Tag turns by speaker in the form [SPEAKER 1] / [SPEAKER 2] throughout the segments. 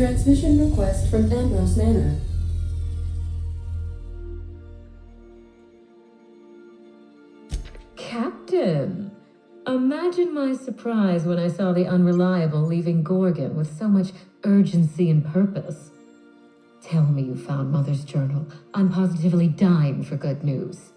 [SPEAKER 1] Transmission request from Ambrose Manor.
[SPEAKER 2] Captain! Imagine my surprise when I saw the Unreliable leaving Gorgon with so much urgency and purpose. Tell me you found Mother's journal. I'm positively dying for good news.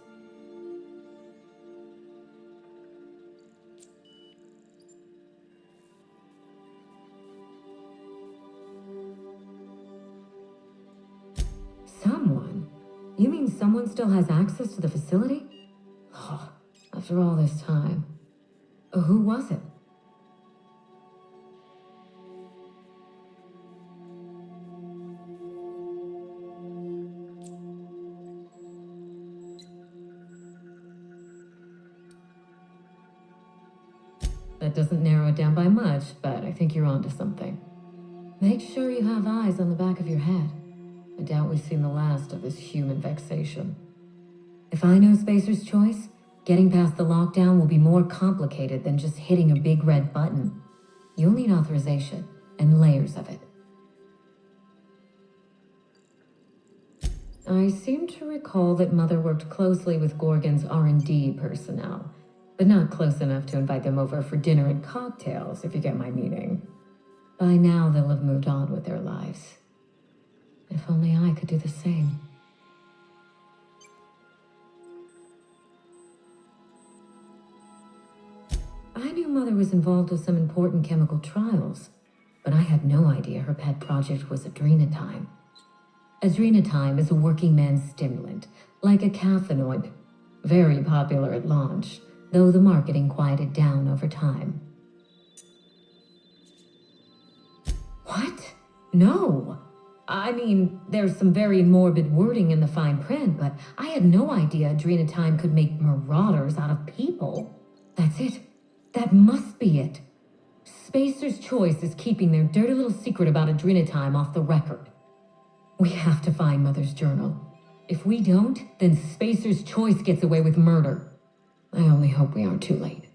[SPEAKER 2] Someone? You mean someone still has access to the facility? Oh, after all this time. Who was it? That doesn't narrow it down by much, but I think you're onto something. Make sure you have eyes on the back of your head. I doubt we've seen the last of this human vexation. If I know Spacer's Choice, getting past the lockdown will be more complicated than just hitting a big red button. You'll need authorization, and layers of it. I seem to recall that Mother worked closely with Gorgon's R&D personnel, but not close enough to invite them over for dinner and cocktails, if you get my meaning. By now, they'll have moved on with their lives. If only I could do the same. I knew Mother was involved with some important chemical trials, but I had no idea her pet project was adrenatime. Adrenatime is a working man's stimulant, like a caffeinoid. Very popular at launch, though the marketing quieted down over time. What? No! I mean, there's some very morbid wording in the fine print, but I had no idea adrenatime could make marauders out of people. That's it. That must be it. Spacer's Choice is keeping their dirty little secret about adrenatime off the record. We have to find Mother's journal. If we don't, then Spacer's Choice gets away with murder. I only hope we aren't too late.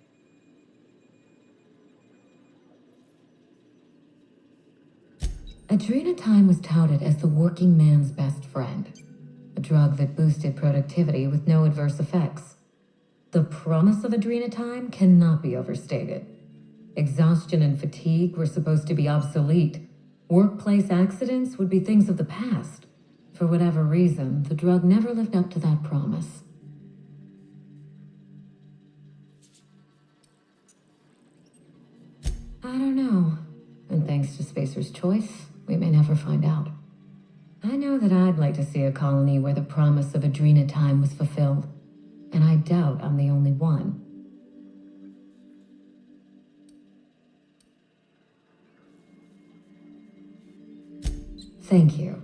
[SPEAKER 2] Adrenatime was touted as the working man's best friend, a drug that boosted productivity with no adverse effects. The promise of adrenatime cannot be overstated. Exhaustion and fatigue were supposed to be obsolete. Workplace accidents would be things of the past. For whatever reason, the drug never lived up to that promise. I don't know. And thanks to Spacer's Choice, we may never find out. I know that I'd like to see a colony where the promise of adrenatime was fulfilled, and I doubt I'm the only one. Thank you.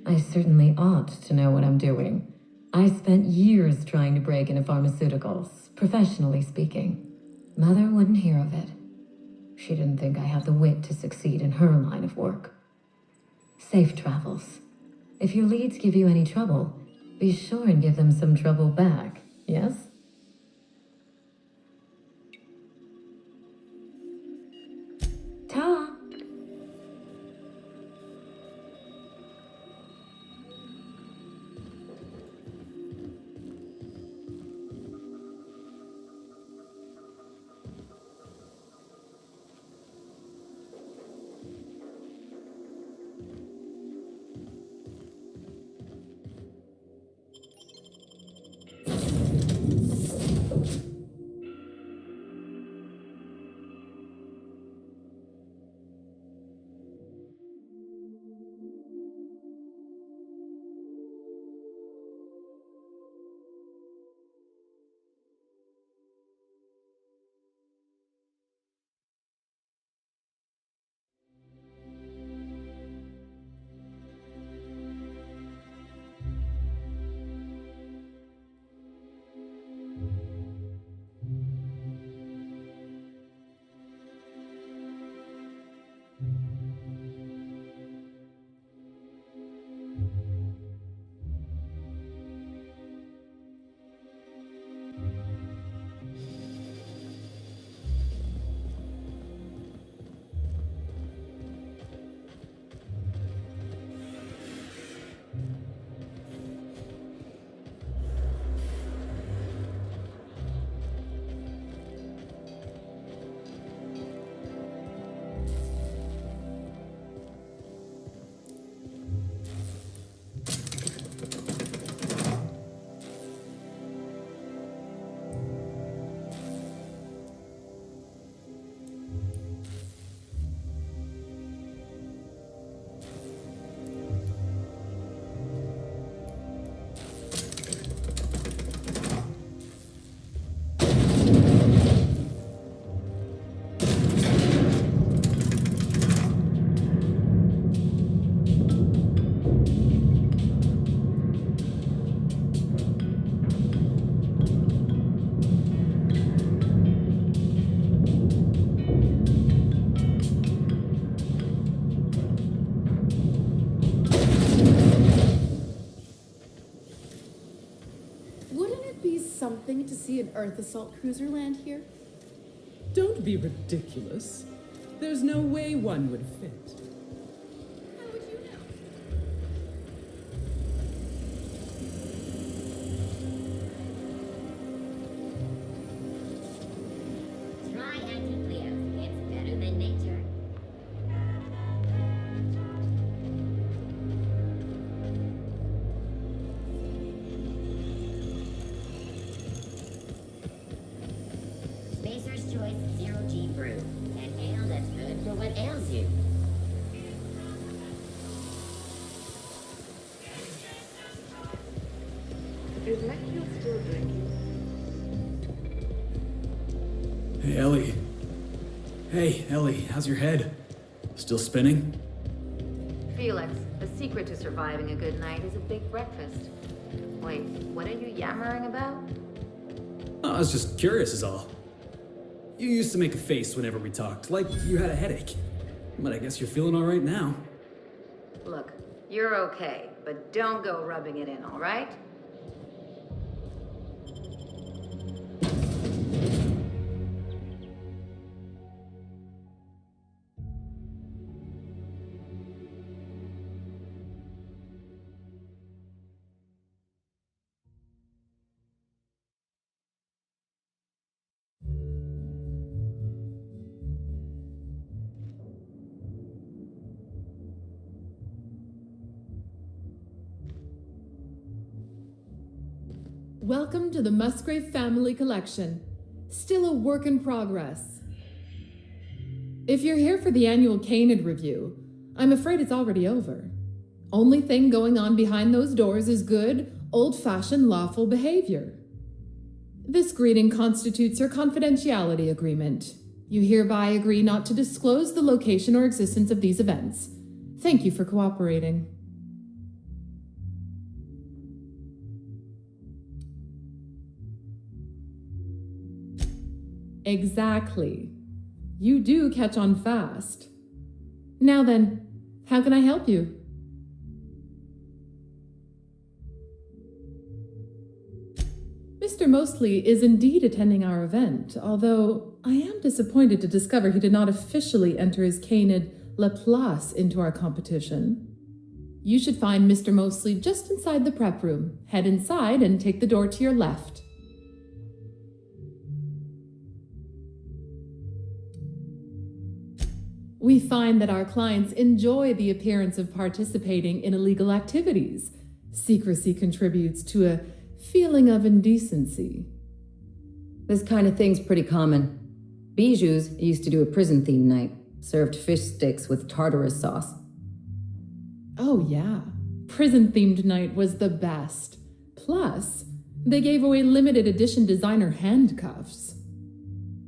[SPEAKER 2] I certainly ought to know what I'm doing. I spent years trying to break into pharmaceuticals, professionally speaking. Mother wouldn't hear of it. She didn't think I had the wit to succeed in her line of work. Safe travels. If your leads give you any trouble, be sure and give them some trouble back, yes? Ta!
[SPEAKER 3] something to see an Earth assault cruiser land here?
[SPEAKER 4] Don't be ridiculous. There's no way one would fit.
[SPEAKER 3] How would you know?
[SPEAKER 5] Try anti-Cleo. It's better than nature. Spacer's Choice Zero G Brew. An ale that's good for what ails you.
[SPEAKER 6] Is Matthew still drinking?
[SPEAKER 7] Hey, Ellie. Hey, Ellie, how's your head? Still spinning?
[SPEAKER 8] Felix, the secret to surviving a good night is a big breakfast. Wait, what are you yammering about?
[SPEAKER 7] Oh, I was just curious is all. You used to make a face whenever we talked, like you had a headache. But I guess you're feeling alright now.
[SPEAKER 8] Look, you're okay, but don't go rubbing it in, all right?
[SPEAKER 3] Welcome to the Musgrave Family Collection. Still a work in progress. If you're here for the annual Canid review, I'm afraid it's already over. Only thing going on behind those doors is good, old-fashioned lawful behavior. This greeting constitutes your confidentiality agreement. You hereby agree not to disclose the location or existence of these events. Thank you for cooperating. Exactly. You do catch on fast. Now then, how can I help you? Mr. Mostly is indeed attending our event, although I am disappointed to discover he did not officially enter his Canid Laplace into our competition. You should find Mr. Mostly just inside the prep room. Head inside and take the door to your left. We find that our clients enjoy the appearance of participating in illegal activities. Secrecy contributes to a feeling of indecency.
[SPEAKER 9] This kind of thing's pretty common. Bijou's used to do a prison-themed night, served fish sticks with tartarus sauce.
[SPEAKER 3] Oh yeah, prison-themed night was the best. Plus, they gave away limited edition designer handcuffs.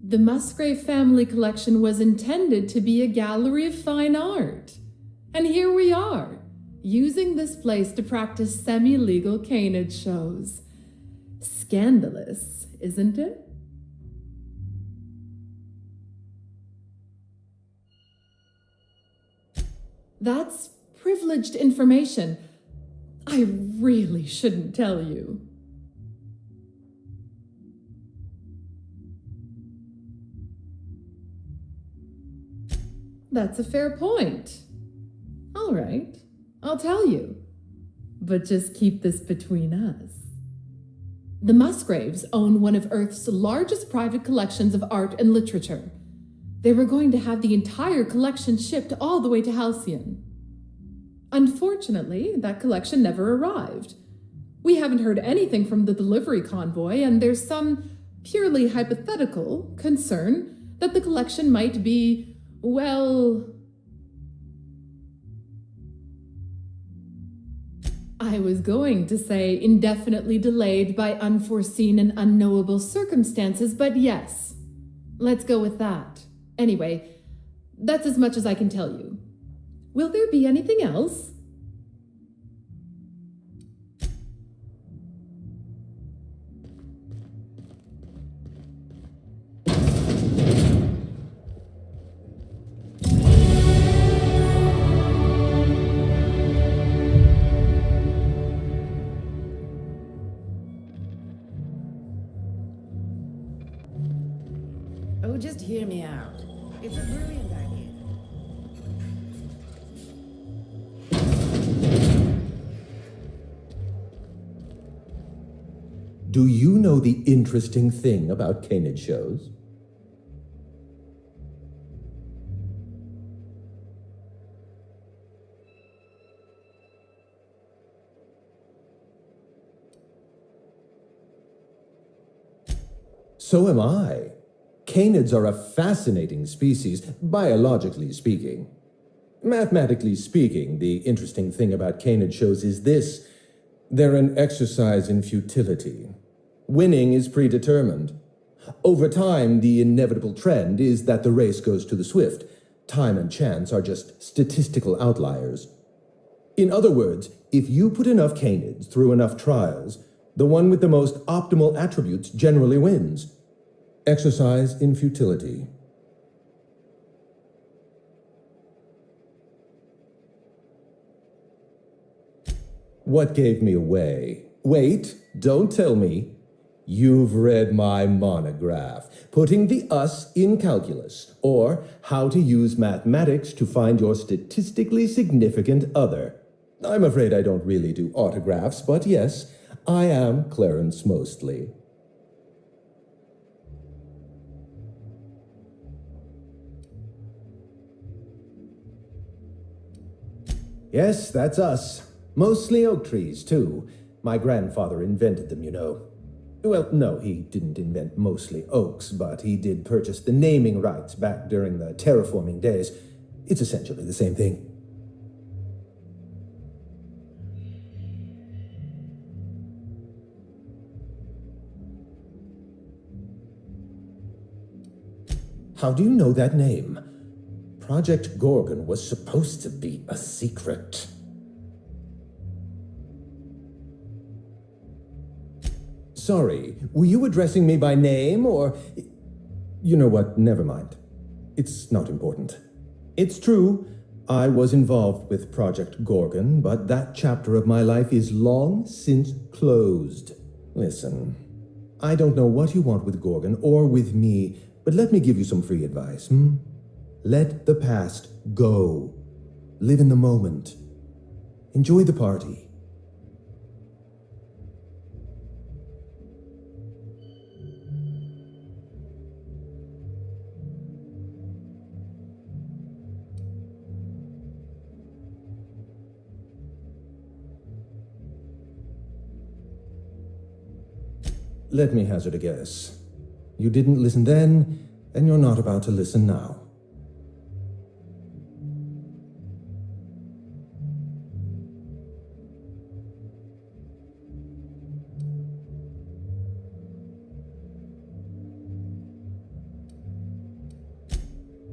[SPEAKER 3] The Musgrave Family Collection was intended to be a gallery of fine art. And here we are, using this place to practice semi-legal canid shows. Scandalous, isn't it? That's privileged information. I really shouldn't tell you. That's a fair point. All right, I'll tell you. But just keep this between us. The Musgraves own one of Earth's largest private collections of art and literature. They were going to have the entire collection shipped all the way to Halcyon. Unfortunately, that collection never arrived. We haven't heard anything from the delivery convoy, and there's some purely hypothetical concern that the collection might be, well, I was going to say indefinitely delayed by unforeseen and unknowable circumstances, but yes, let's go with that. Anyway, that's as much as I can tell you. Will there be anything else?
[SPEAKER 6] Oh, just hear me out. It's a brilliant idea.
[SPEAKER 10] Do you know the interesting thing about canid shows? So am I. Canids are a fascinating species, biologically speaking. Mathematically speaking, the interesting thing about canid shows is this: they're an exercise in futility. Winning is predetermined. Over time, the inevitable trend is that the race goes to the swift. Time and chance are just statistical outliers. In other words, if you put enough canids through enough trials, the one with the most optimal attributes generally wins. Exercise in futility. What gave me away? Wait, don't tell me. You've read my monograph, Putting the Us in Calculus, or How to Use Mathematics to Find Your Statistically Significant Other. I'm afraid I don't really do autographs, but yes, I am Clarence Mostly. Yes, that's us. Mostly oak trees, too. My grandfather invented them, you know. Well, no, he didn't invent mostly oaks, but he did purchase the naming rights back during the terraforming days. It's essentially the same thing. How do you know that name? Project Gorgon was supposed to be a secret. Sorry, were you addressing me by name, or... You know what, never mind. It's not important. It's true, I was involved with Project Gorgon, but that chapter of my life is long since closed. Listen, I don't know what you want with Gorgon or with me, but let me give you some free advice, Let the past go. Live in the moment. Enjoy the party. Let me hazard a guess. You didn't listen then, and you're not about to listen now.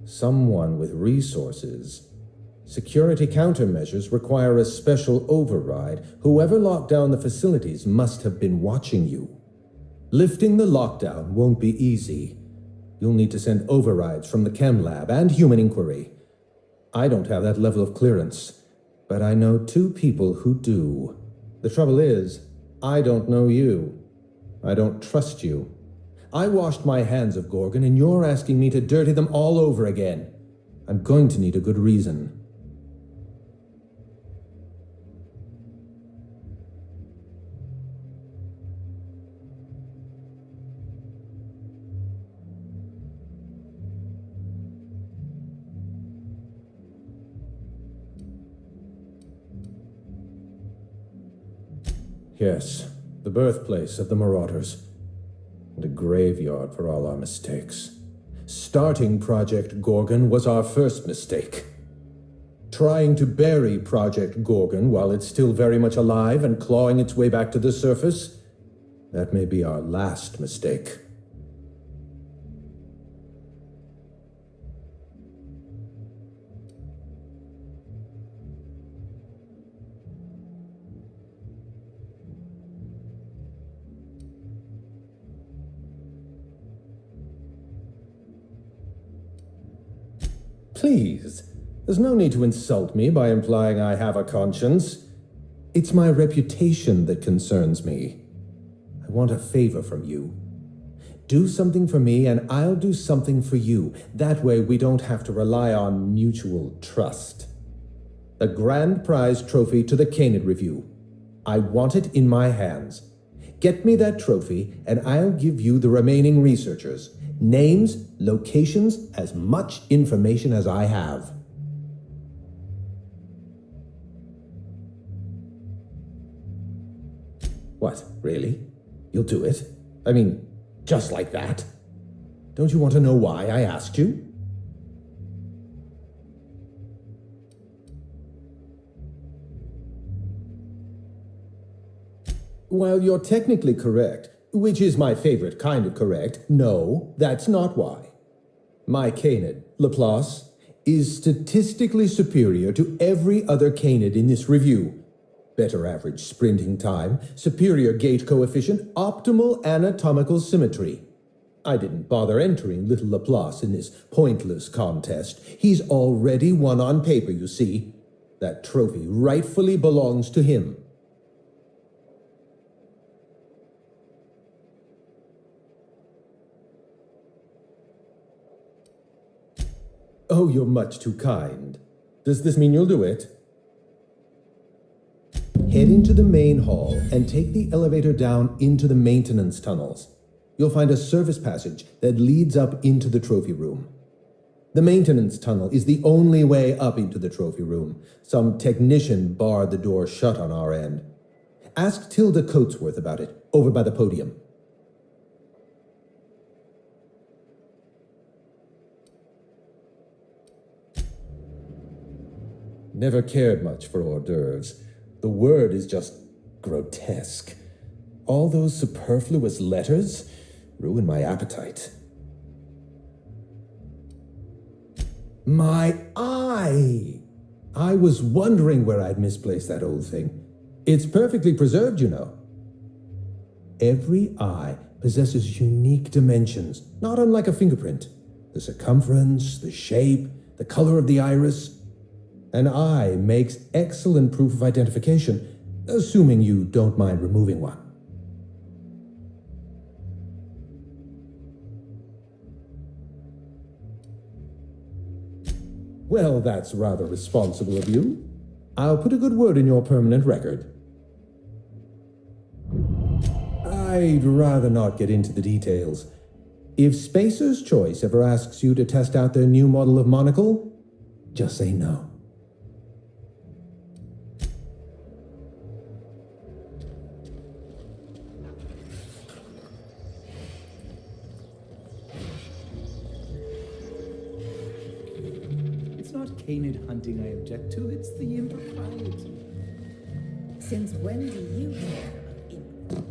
[SPEAKER 10] Someone with resources. Security countermeasures require a special override. Whoever locked down the facilities must have been watching you. Lifting the lockdown won't be easy. You'll need to send overrides from the chem lab and human inquiry. I don't have that level of clearance, but I know two people who do. The trouble is, I don't know you. I don't trust you. I washed my hands of Gorgon, and you're asking me to dirty them all over again. I'm going to need a good reason. Yes, the birthplace of the Marauders. And a graveyard for all our mistakes. Starting Project Gorgon was our first mistake. Trying to bury Project Gorgon while it's still very much alive and clawing its way back to the surface, that may be our last mistake. Please, there's no need to insult me by implying I have a conscience. It's my reputation that concerns me. I want a favor from you. Do something for me, and I'll do something for you. That way, we don't have to rely on mutual trust. The grand prize trophy to the Canid Review. I want it in my hands. Get me that trophy, and I'll give you the remaining researchers. Names, locations, as much information as I have. What, really? You'll do it? I mean, just like that? Don't you want to know why I asked you? While you're technically correct, which is my favorite kind of correct, no, that's not why. My canid, Laplace, is statistically superior to every other canid in this review. Better average sprinting time, superior gait coefficient, optimal anatomical symmetry. I didn't bother entering little Laplace in this pointless contest. He's already won on paper, you see. That trophy rightfully belongs to him. Oh, you're much too kind. Does this mean you'll do it? Head into the main hall and take the elevator down into the maintenance tunnels. You'll find a service passage that leads up into the trophy room. The maintenance tunnel is the only way up into the trophy room. Some technician barred the door shut on our end. Ask Tilda Coatsworth about it, over by the podium. Never cared much for hors d'oeuvres. The word is just grotesque. All those superfluous letters ruin my appetite. My eye! I was wondering where I'd misplaced that old thing. It's perfectly preserved, you know. Every eye possesses unique dimensions, not unlike a fingerprint. The circumference, the shape, the color of the iris. An eye makes excellent proof of identification, assuming you don't mind removing one. Well, that's rather responsible of you. I'll put a good word in your permanent record. I'd rather not get into the details. If Spacer's Choice ever asks you to test out their new model of monocle, just say no.
[SPEAKER 11] It's not canid hunting I object to, it's the impropriety.
[SPEAKER 6] Since when do you care about imp?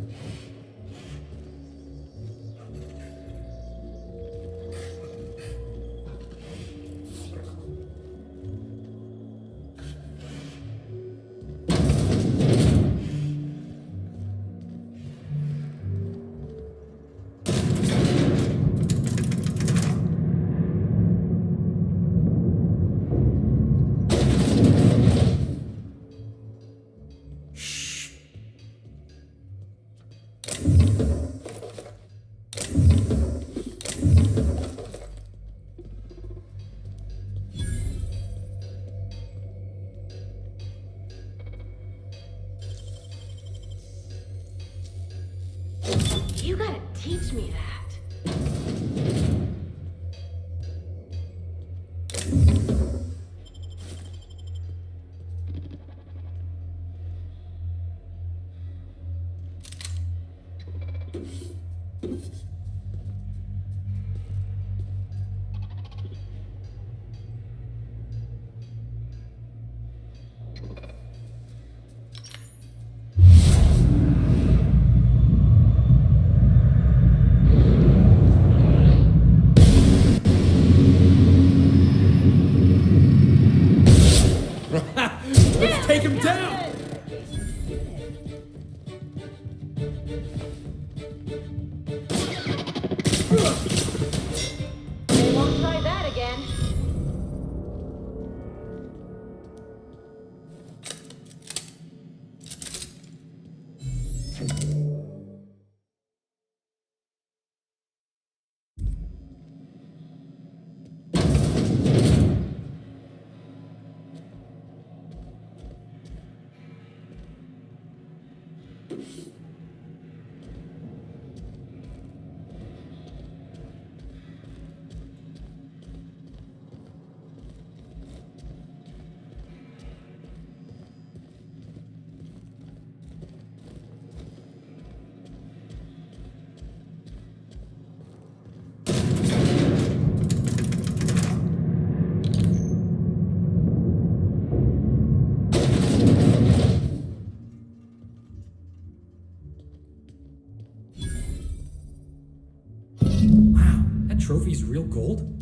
[SPEAKER 7] real gold?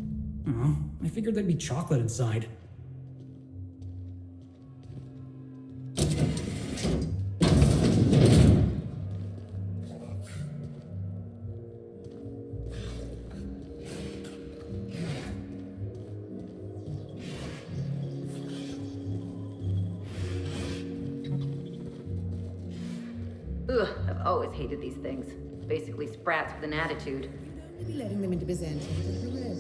[SPEAKER 7] Oh, I figured there'd be chocolate inside.
[SPEAKER 8] Ugh, I've always hated these things. Basically sprats with an attitude.
[SPEAKER 6] You'd be letting them into Byzantium for Peril.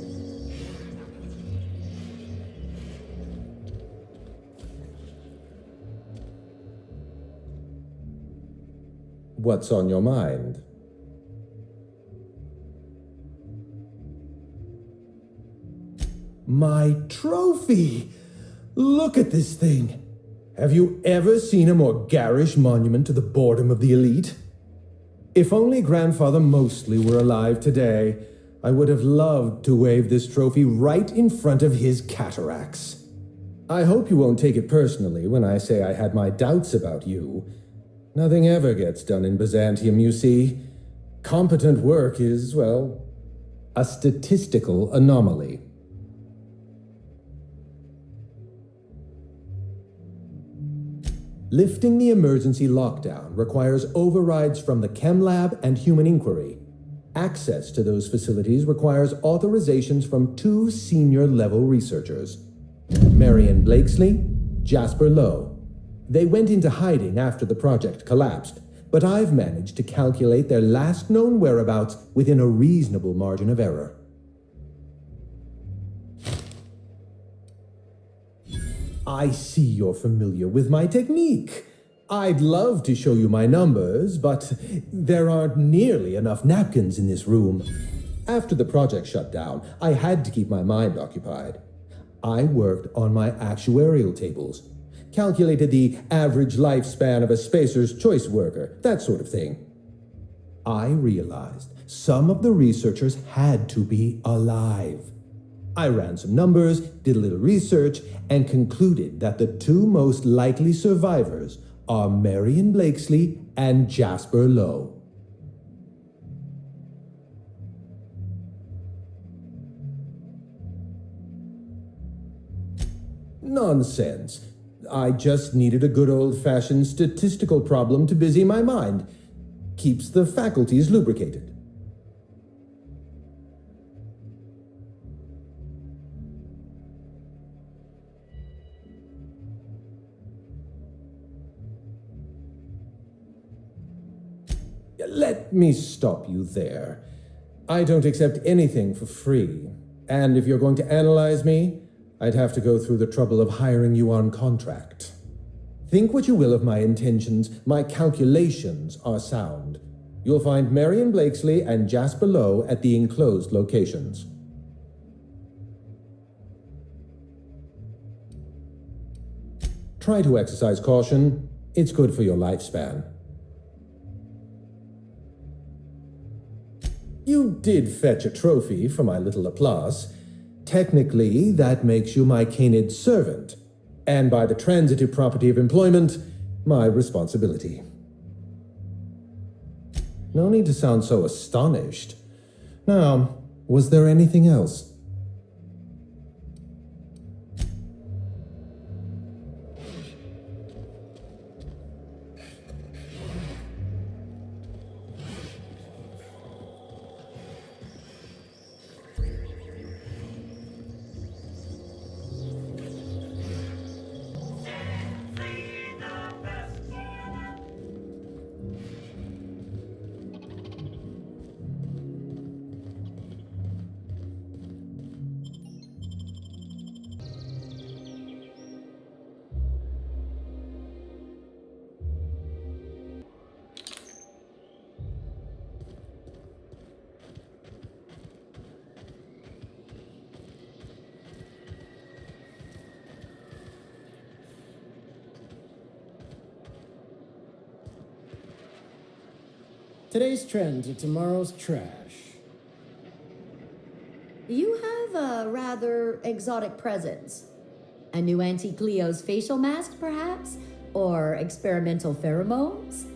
[SPEAKER 10] What's on your mind? My trophy! Look at this thing! Have you ever seen a more garish monument to the boredom of the elite? If only Grandfather Mostly were alive today, I would have loved to wave this trophy right in front of his cataracts. I hope you won't take it personally when I say I had my doubts about you. Nothing ever gets done in Byzantium, you see. Competent work is, well, a statistical anomaly. Lifting the emergency lockdown requires overrides from the Chem Lab and Human Inquiry. Access to those facilities requires authorizations from 2 senior-level researchers, Marion Blakesley, Jasper Lowe. They went into hiding after the project collapsed, but I've managed to calculate their last known whereabouts within a reasonable margin of error. I see you're familiar with my technique. I'd love to show you my numbers, but there aren't nearly enough napkins in this room. After the project shut down, I had to keep my mind occupied. I worked on my actuarial tables, calculated the average lifespan of a spacer's choice worker, that sort of thing. I realized some of the researchers had to be alive. I ran some numbers, did a little research, and concluded that the 2 most likely survivors are Marion Blakesley and Jasper Lowe. Nonsense. I just needed a good old-fashioned statistical problem to busy my mind. Keeps the faculties lubricated. Let me stop you there. I don't accept anything for free, and if you're going to analyze me, I'd have to go through the trouble of hiring you on contract. Think what you will of my intentions, my calculations are sound. You'll find Marion Blakesley and Jasper Lowe at the enclosed locations. Try to exercise caution. It's good for your lifespan. You did fetch a trophy for my little applause. Technically, that makes you my canid servant, and by the transitive property of employment, my responsibility. No need to sound so astonished. Now, was there anything else?
[SPEAKER 11] Today's trend to tomorrow's trash.
[SPEAKER 12] You have a rather exotic presence. A new Auntie Cleo's facial mask, perhaps? Or experimental pheromones?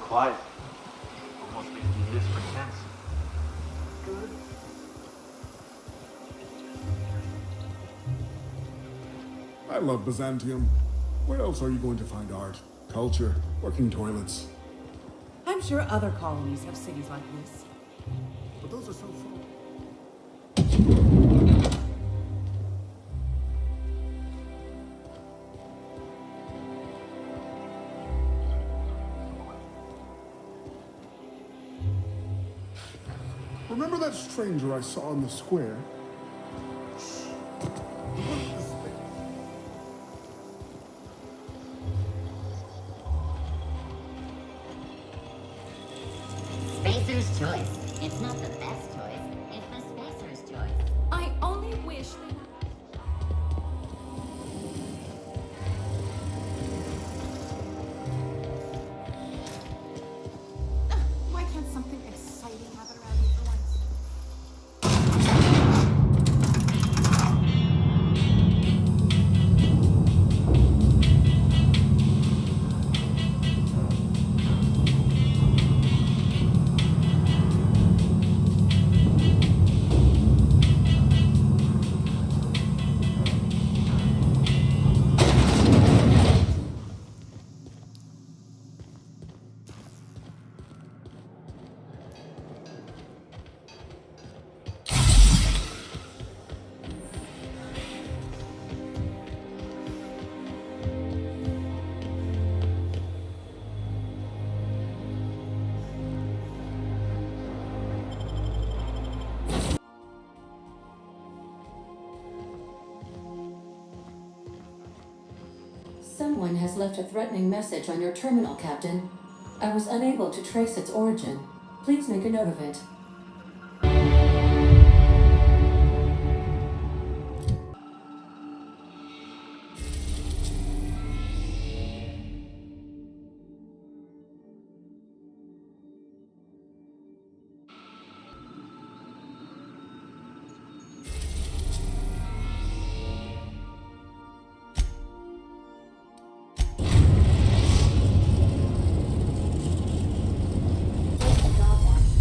[SPEAKER 13] quiet. Almost makes me miss pretense. Good.
[SPEAKER 14] I love Byzantium. Where else are you going to find art, culture, working toilets?
[SPEAKER 15] I'm sure other colonies have cities like this.
[SPEAKER 14] But those are so full. Remember that stranger I saw in the square?
[SPEAKER 5] Spacer's choice. It's not the best choice. It's the Spacer's choice.
[SPEAKER 15] I only wish they had... Why can't something exciting happen around here for once?
[SPEAKER 1] Someone has left a threatening message on your terminal, Captain. I was unable to trace its origin. Please make a note of it.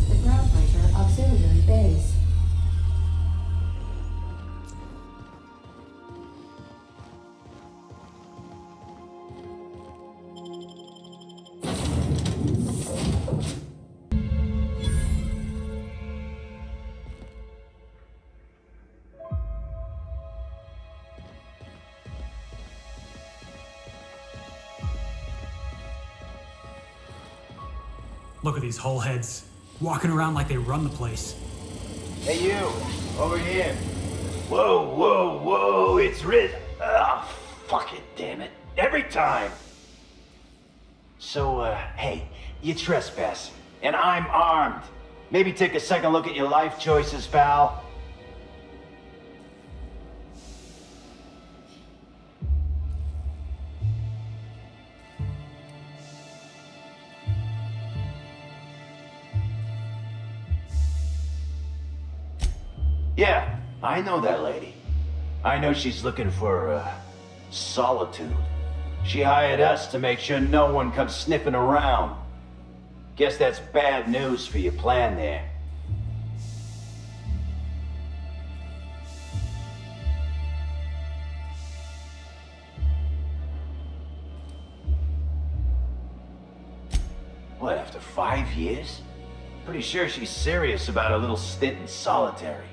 [SPEAKER 1] The Groundbreaker Auxiliary Base.
[SPEAKER 7] Look at these hullheads, walking around like they run the place.
[SPEAKER 13] Hey you, over here. Whoa, whoa, whoa, it's Riz. Ah, fuck it, damn it. Every time. So, hey, you trespass, and I'm armed. Maybe take a second look at your life choices, pal. Yeah, I know that lady. I know she's looking for, solitude. She hired us to make sure no one comes sniffing around. Guess that's bad news for your plan there. What, after 5 years? Pretty sure she's serious about a little stint in solitary.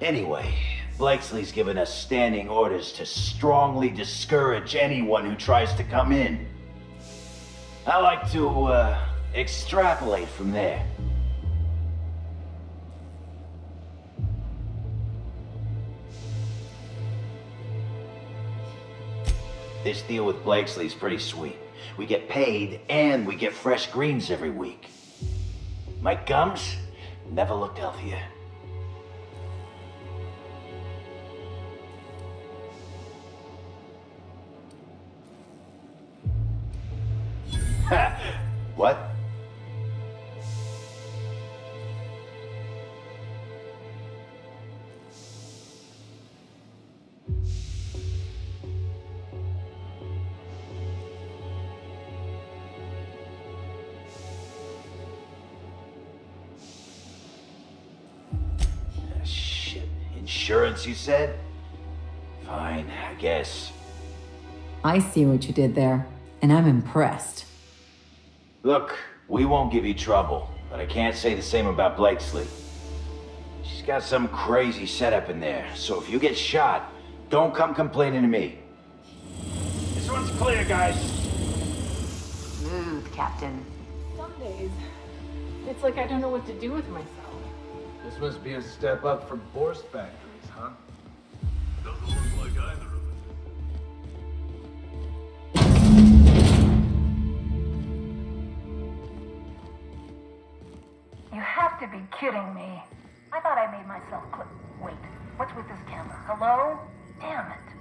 [SPEAKER 13] Anyway, Blakesley's given us standing orders to strongly discourage anyone who tries to come in. I like to, extrapolate from there. This deal with Blakesley's pretty sweet. We get paid, and we get fresh greens every week. My gums never looked healthier. What? Insurance, you said? Fine, I guess.
[SPEAKER 9] I see what you did there, and I'm impressed.
[SPEAKER 13] Look, we won't give you trouble, but I can't say the same about Blakesley. She's got some crazy setup in there, so if you get shot, don't come complaining to me. This one's clear, guys.
[SPEAKER 8] Smooth, Captain.
[SPEAKER 15] Some days, it's like I don't know what to do with myself.
[SPEAKER 11] This must be a step up from horse factories, huh?
[SPEAKER 16] Doesn't look like either of it.
[SPEAKER 17] You have to be kidding me. I thought I made myself click. Wait, what's with this camera? Hello? Damn it.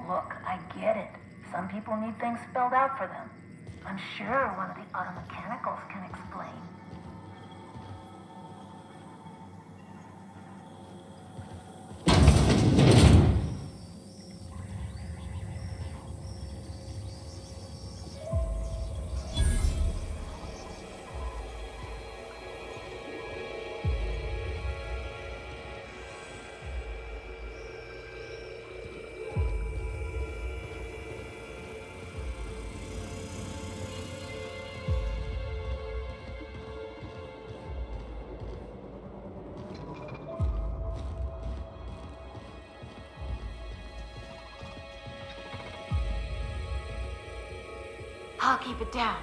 [SPEAKER 17] Look, I get it. Some people need things spelled out for them. I'm sure one of the auto mechanicals can explain.
[SPEAKER 15] I'll keep it down.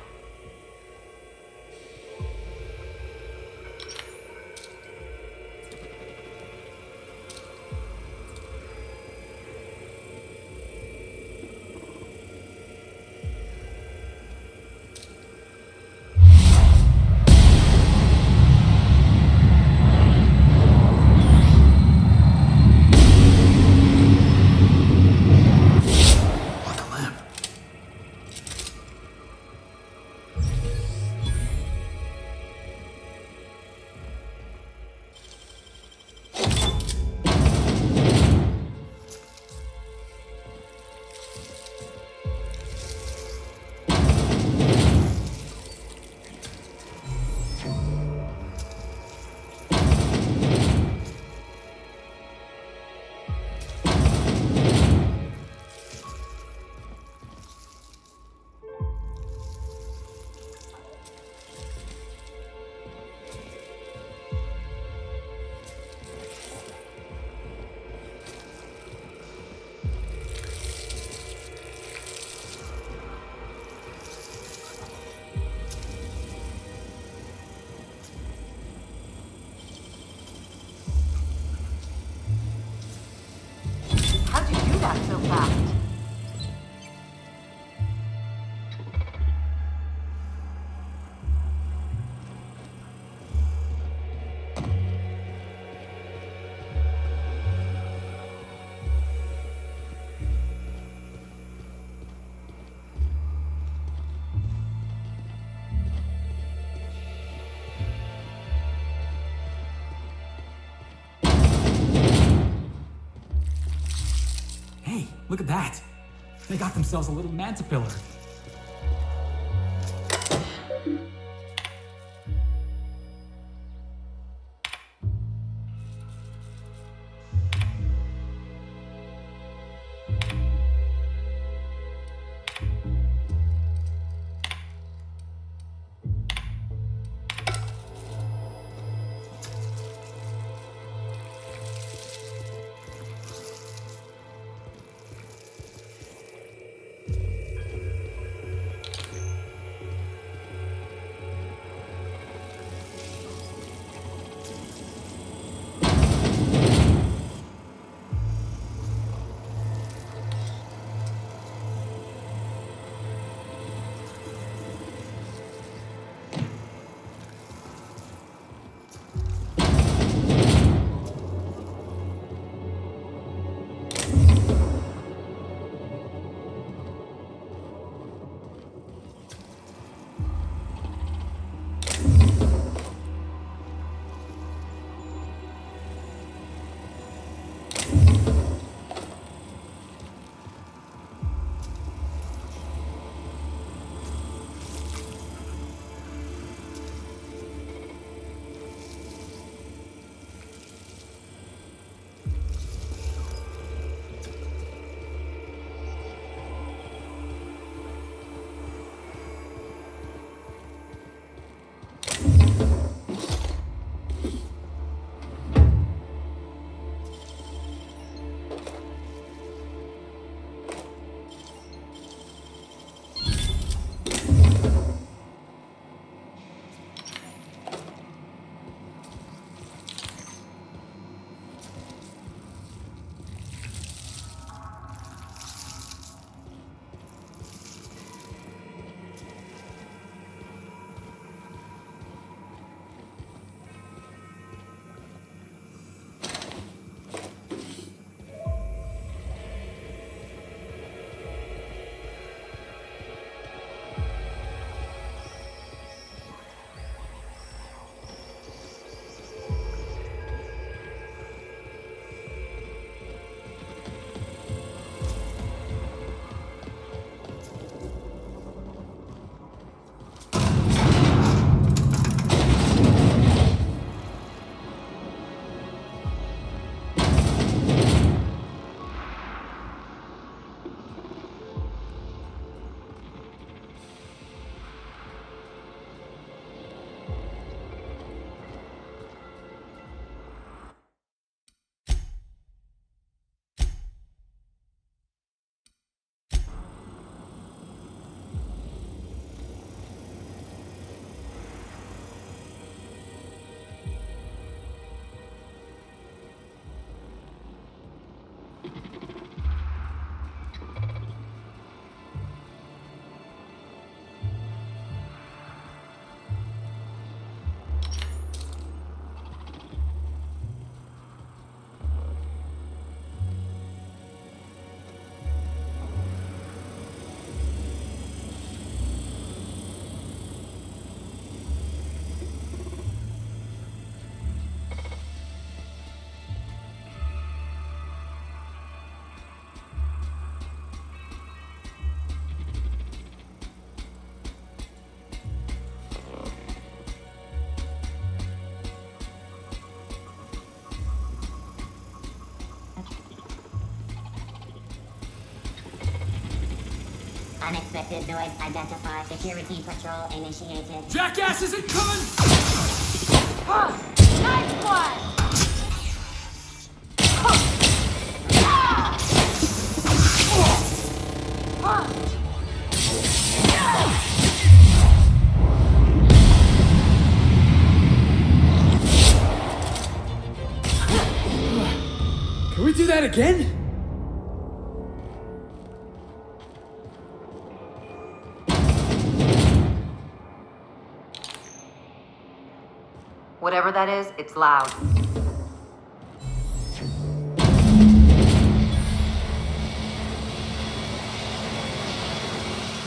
[SPEAKER 8] How'd you do that so fast?
[SPEAKER 7] Hey, look at that. They got themselves a little mantipillar.
[SPEAKER 5] Unexpected noise identified. Security patrol initiated.
[SPEAKER 7] Jackass isn't coming!
[SPEAKER 17] Nice one!
[SPEAKER 7] Can we do that again?
[SPEAKER 8] Whatever that is, it's loud.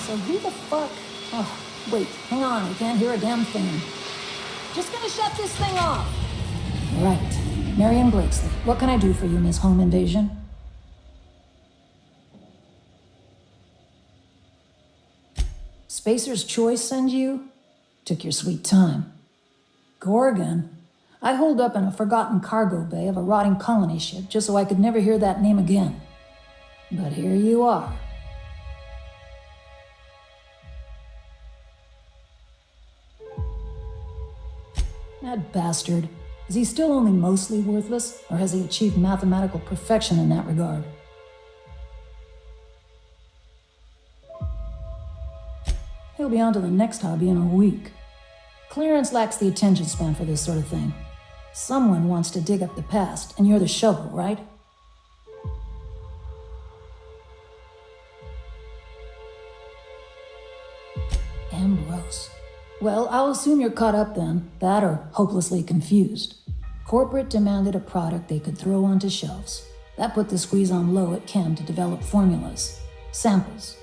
[SPEAKER 6] So who the fuck? Oh, wait, hang on, I can't hear a damn thing. Just gonna shut this thing off. Right. Marion Blakesley, what can I do for you, Miss Home Invasion? Spacer's Choice send you? Took your sweet time. Gorgon? I holed up in a forgotten cargo bay of a rotting colony ship just so I could never hear that name again. But here you are. That bastard. Is he still only mostly worthless, or has he achieved mathematical perfection in that regard? He'll be on to the next hobby in a week. Clarence lacks the attention span for this sort of thing. Someone wants to dig up the past, and you're the shovel, right? Ambrose. Well, I'll assume you're caught up then. That or hopelessly confused. Corporate demanded a product they could throw onto shelves. That put the squeeze on low at Chem to develop formulas, samples.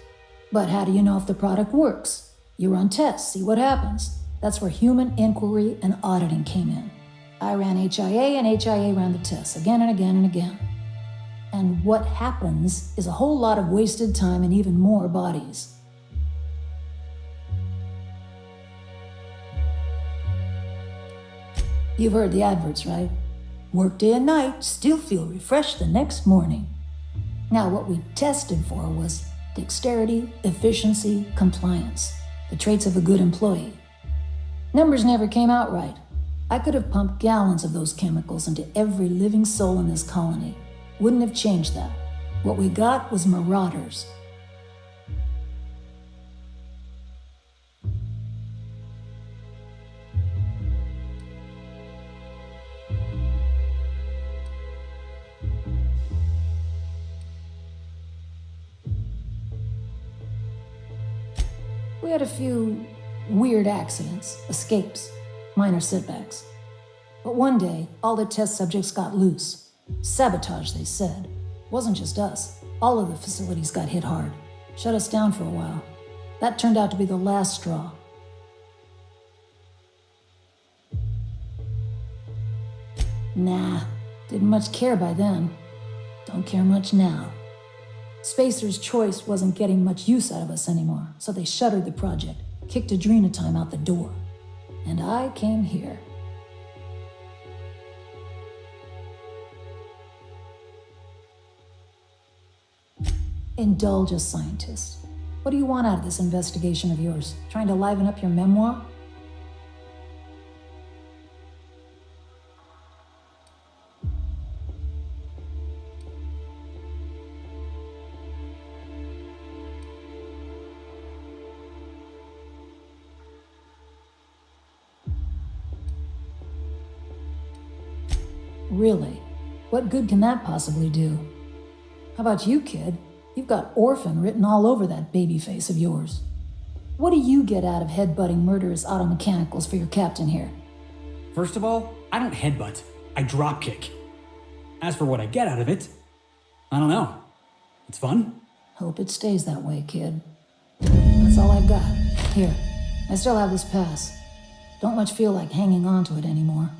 [SPEAKER 6] But how do you know if the product works? You run tests, see what happens. That's where human inquiry and auditing came in. I ran HIA and HIA ran the tests again and again and again. And what happens is a whole lot of wasted time and even more bodies. You've heard the adverts, right? Work day and night, still feel refreshed the next morning. Now, what we tested for was dexterity, efficiency, compliance, the traits of a good employee. Numbers never came out right. I could have pumped gallons of those chemicals into every living soul in this colony. Wouldn't have changed that. What we got was marauders. We had a few weird accidents, escapes, minor setbacks. But one day, all the test subjects got loose. Sabotage, they said. Wasn't just us. All of the facilities got hit hard. Shut us down for a while. That turned out to be the last straw. Nah, didn't much care by then. Don't care much now. Spacer's Choice wasn't getting much use out of us anymore, so they shuttered the project, kicked Adrenatime out the door. And I came here. Indulge us, scientist. What do you want out of this investigation of yours? Trying to liven up your memoir? Really? What good can that possibly do? How about you, kid? You've got orphan written all over that baby face of yours. What do you get out of headbutting murderous automechanicals for your captain here?
[SPEAKER 7] First of all, I don't headbutt. I dropkick. As for what I get out of it, I don't know. It's fun.
[SPEAKER 6] Hope it stays that way, kid. That's all I've got. Here, I still have this pass. Don't much feel like hanging on to it anymore.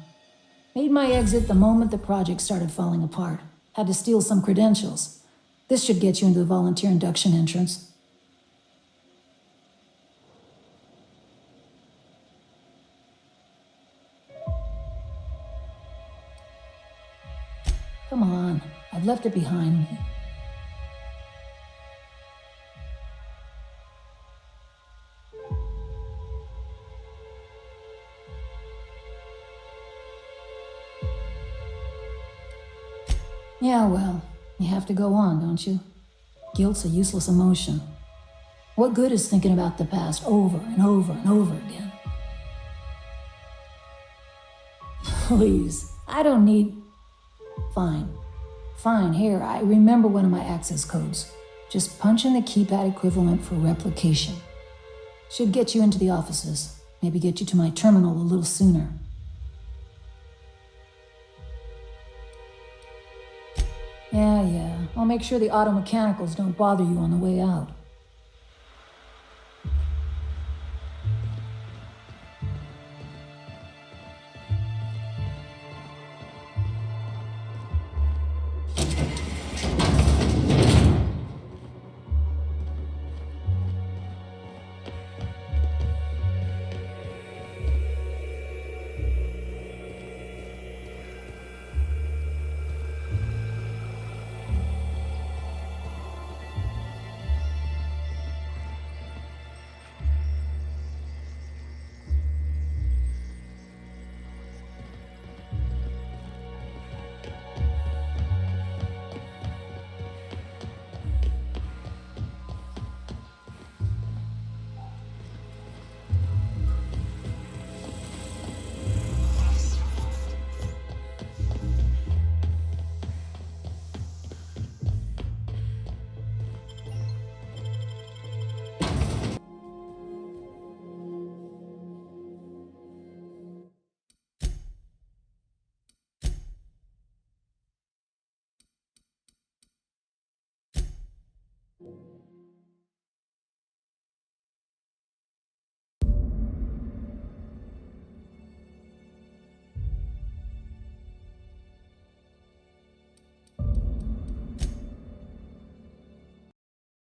[SPEAKER 6] Made my exit the moment the project started falling apart. Had to steal some credentials. This should get you into the volunteer induction entrance. Come on, I've left it behind me. Yeah, well, you have to go on, don't you? Guilt's a useless emotion. What good is thinking about the past over and over and over again? Please, I don't need... Fine. Fine, here, I remember one of my access codes. Just punch in the keypad equivalent for replication. Should get you into the offices. Maybe get you to my terminal a little sooner. Yeah, I'll make sure the auto mechanicals don't bother you on the way out.